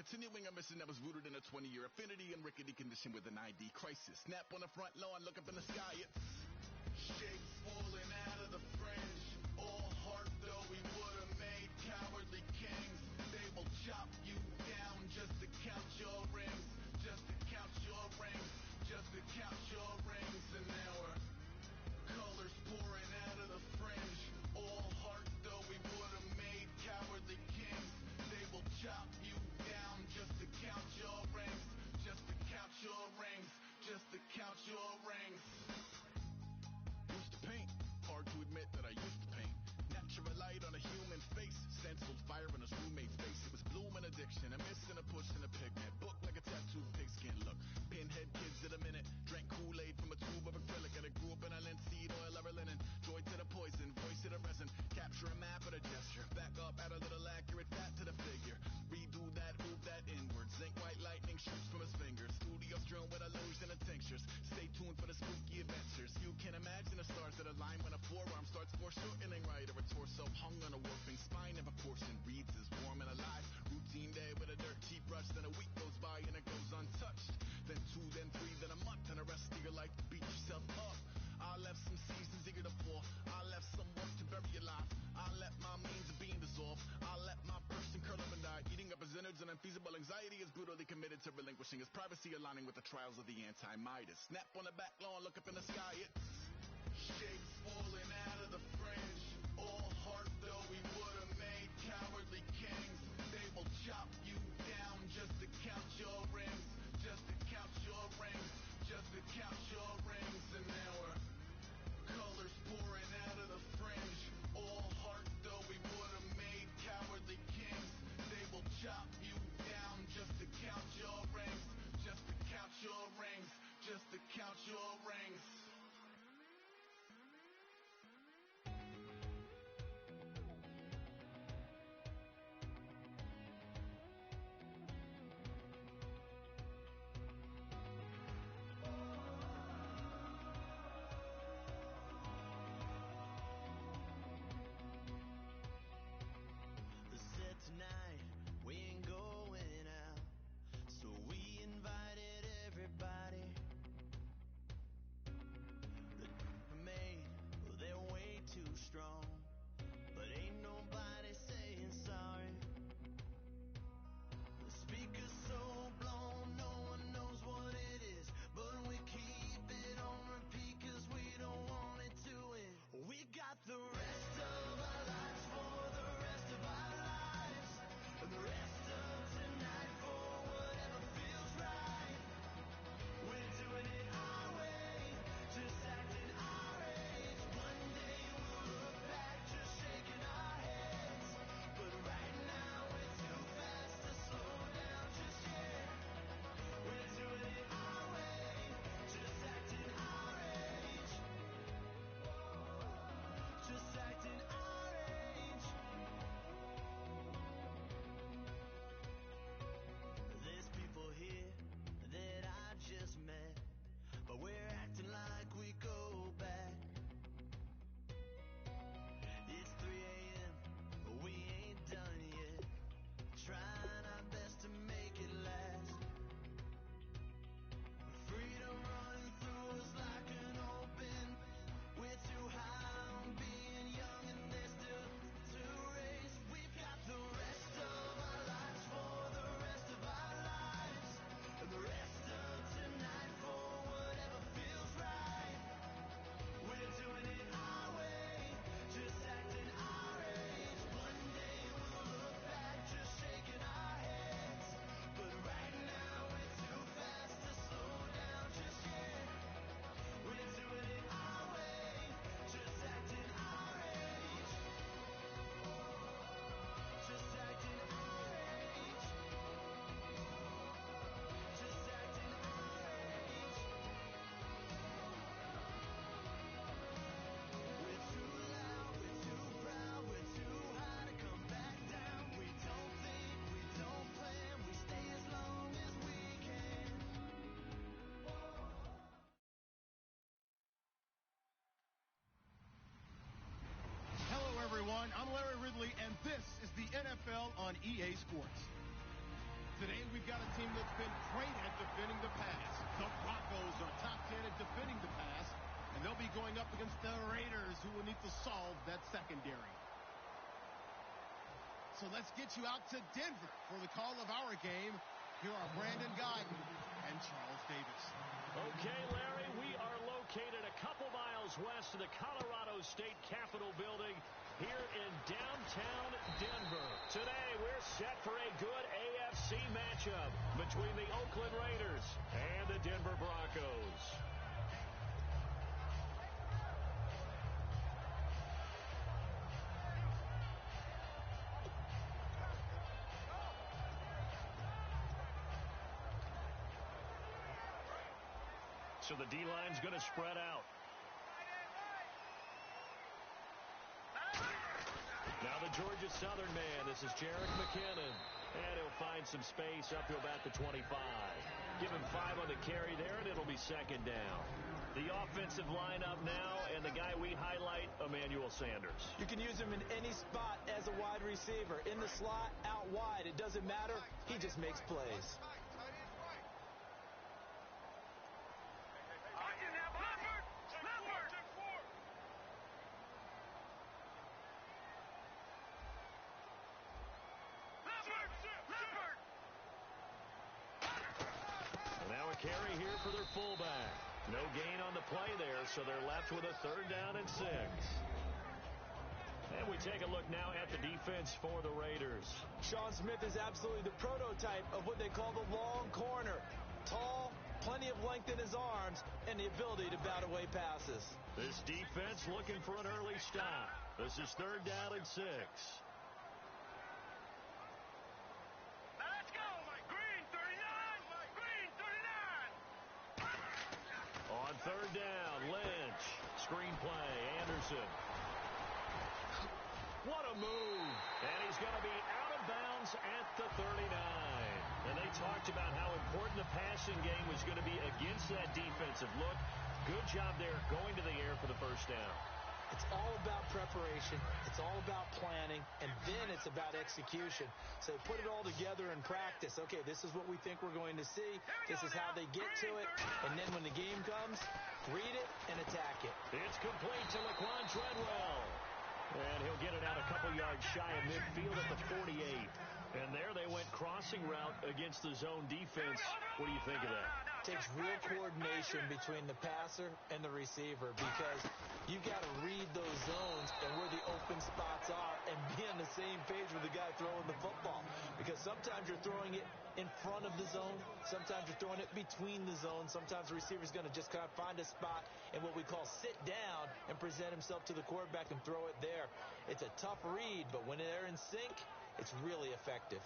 continuing a mission that was rooted in a 20-year affinity and rickety condition with an ID crisis. Snap on the front lawn, look up in the sky, it's shapes falling out of the fringe. All heart though we would've made cowardly kings. They will chop you down just to count your rings, just to count your rings, just to count your rings. And there were colors pouring out of the fringe. All heart though we would've made cowardly kings. They will chop you down just to count your rings, just to count your rings, just to count your rings. Used to paint, hard to admit that I used to paint. Natural light on a human face, stenciled fire in his roommate's face. It was bloom and addiction, a miss and a push and a pigment. Book like a tattooed pigskin look. Pinhead kids in a minute, drank Kool-Aid from a tube of acrylic. And I grew up in a linseed oil ever linen. Joy to the poison, voice to the resin. Capture a map of a gesture. Back up, add a little accurate fat to the figure. Redo that, move that inward. Zinc white lightning shoots from his fingers. Studio strewn with illusion and tinctures. Stay tuned for the spooky adventures. You can imagine the stars that align when a forearm starts foreshortening right, or a torso hung on a warping spine of a portion reads as warm and alive. Routine day with a dirt cheap brush, then a week goes by and it goes untouched. Then 2, then 3, then a month, and the rest of your life to beat yourself up. I left some seasons eager to fall. I left some work to bury your life. I let my means of being dissolve. I let my person curl up and die. Eating up his innards and unfeasible anxiety is brutally committed to relinquishing his privacy, aligning with the trials of the anti-Midas. Snap on the back lawn, look up in the sky, it's shapes falling out of the fringe. All heart though we would've made cowardly kings. They will chop you down just to count your rings, just to count your rings, just to count your rings. And there were colors pouring out of the fringe. All heart though we would've made cowardly kings. They will chop you down just to count your rings, just to count your rings, just to count your rings. got a team that's been great at defending the pass. The Broncos are top 10 at defending the pass, and they'll be going up against the Raiders, who will need to solve that secondary. So let's get you out to Denver for the call of our game. Here are Brandon Guyton and Charles Davis. Okay, Larry, we are located a couple miles west of the Colorado State Capitol building here in downtown Denver. Today, we're set for a good AFC matchup between the Oakland Raiders and the Denver Broncos. So the D-line's going to spread out. Now the Georgia Southern man. This is Jerick McKinnon. And he'll find some space up to about the 25. Give him 5 on the carry there, and it'll be second down. The offensive lineup now, and the guy we highlight, Emmanuel Sanders. You can use him in any spot as a wide receiver. In the slot, out wide. It doesn't matter. He just makes plays. Now a carry here for their fullback. No gain on the play there, so they're left with a 3rd down and 6. And we take a look now at the defense for the Raiders. Sean Smith is absolutely the prototype of what they call the long corner. Tall, plenty of length in his arms, and the ability to bat away passes. This defense looking for an early stop. This is 3rd down and 6. On 3rd down, Lynch. Screenplay, Anderson. What a move. And he's going to be out of bounds at the 39. And they talked about how important the passing game was going to be against that defensive look. Good job there going to the air for the 1st down. It's all about preparation. It's all about planning. And then it's about execution. So put it all together in practice. Okay, this is what we think we're going to see. This is how they get to it. And then when the game comes, read it and attack it. It's complete to Laquan Treadwell. And he'll get it out a couple yards shy of midfield at the 48. And there they went crossing route against the zone defense. What do you think of that? Takes real coordination between the passer and the receiver, because you've got to read those zones and where the open spots are and be on the same page with the guy throwing the football. Because sometimes you're throwing it in front of the zone. Sometimes you're throwing it between the zones. Sometimes the receiver's going to just kind of find a spot and what we call sit down and present himself to the quarterback and throw it there. It's a tough read, but when they're in sync, it's really effective.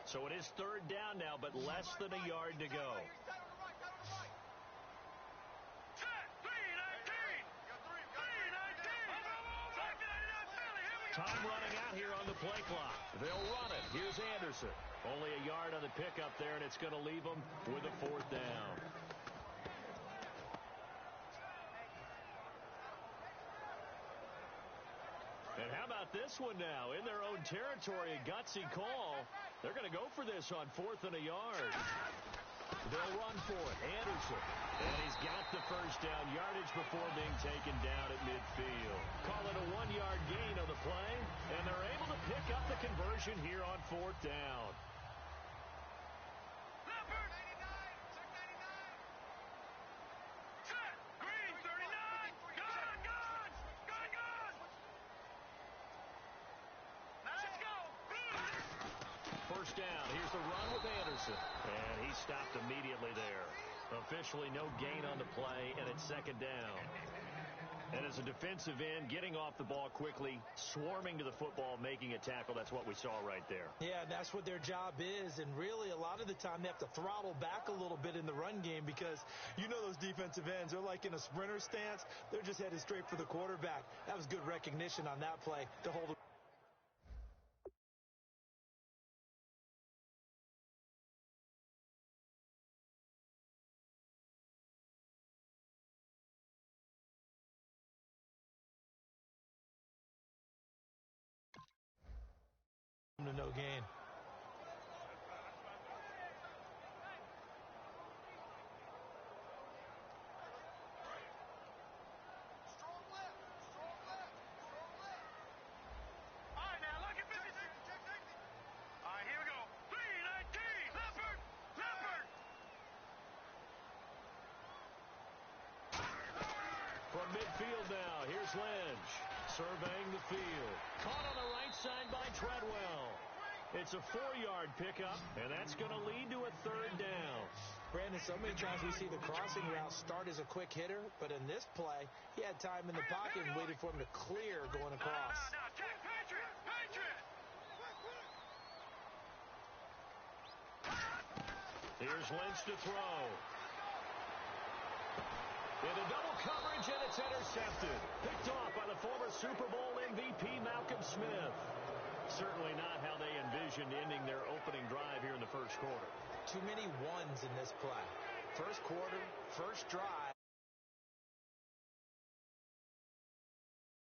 So it is 3rd down now, but less than a yard to go. Time running out here on the play clock. They'll run it. Here's Anderson. Only a yard on the pickup there, and it's going to leave them with a 4th down. And how about this one now? In their own territory, a gutsy call. They're going to go for this on 4th and a yard. They'll run for it. Anderson. And he's got the 1st down yardage before being taken down at midfield. Call it a 1-yard gain on the play. And they're able to pick up the conversion here on 4th down. First down. Here's the run with Anderson. And he stopped immediately there. Officially no gain on the play, and it's 2nd down. And as a defensive end, getting off the ball quickly, swarming to the football, making a tackle, that's what we saw right there. Yeah, that's what their job is. And really, a lot of the time, they have to throttle back a little bit in the run game, because you know those defensive ends, they're like in a sprinter stance. They're just headed straight for the quarterback. That was good recognition on that play to hold to no gain. From midfield now, here's Lynch. Surveying the field. Caught on the right side by Treadwell. It's a 4-yard pickup, and that's going to lead to a 3rd down. Brandon, so many times we see the crossing route start as a quick hitter, but in this play, he had time in the pocket and waited for him to clear going across. Here's Lynch to throw. Into double coverage, and it's intercepted. Picked off by the former Super Bowl MVP, Malcolm Smith. Certainly not how they envisioned ending their opening drive here in the first quarter. Too many ones in this play. First quarter, first drive.